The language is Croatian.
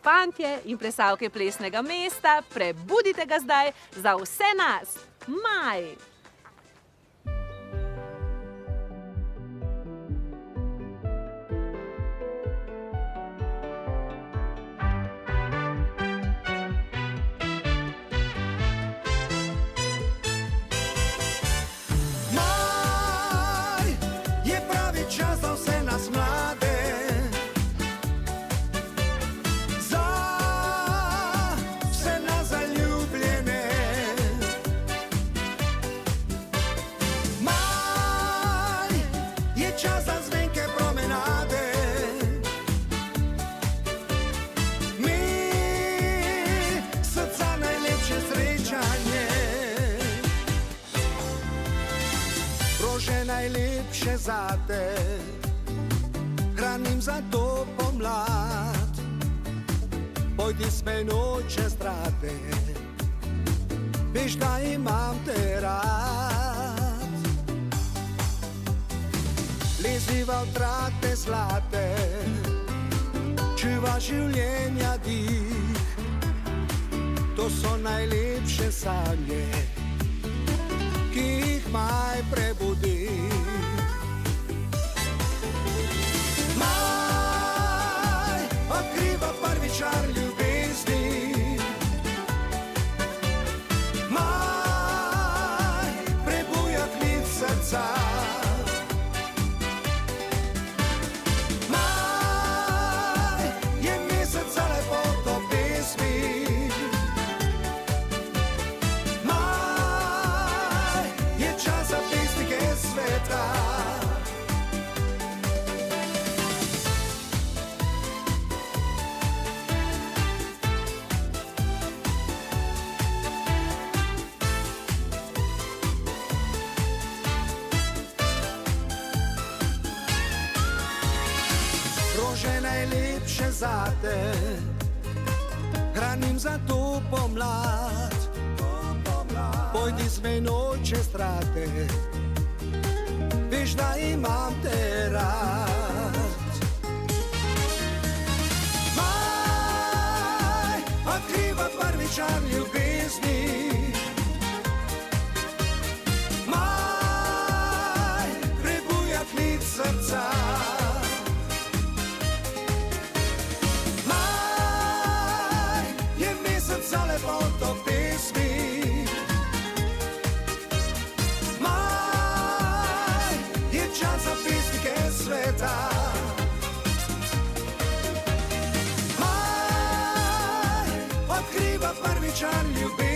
fantje in plesalke plesnega mesta, prebudite ga zdaj za vse nas. Maj! Čas za vse nas mlade, za vse nas zaljubljene. Maj je čas za zvenke promenade, mi srca najlepše srečanje, rože najlepše zate. Hranim za to pomlad, pojdi s menoj čez trate, veš, da imam te rad. Leziva v trate zlate, čuva življenja dih, to so najlepše sanje, ki jih maj prebudi. Čar ljubezni, maj prebuja klic srca, maj je mesec za lepoto pesmi, maj je čas za pesnike sveta. Rože najlepše zate, hranim za to pomlad, pojdi z menoj čez trate, veš, da imam te rad. Maj odkriva prvi čar ljubezni, maj prebuja klic srca, za lepoto pesmi, maj je čas za pesnike sveta, maj odkriva prvi čar ljubezni.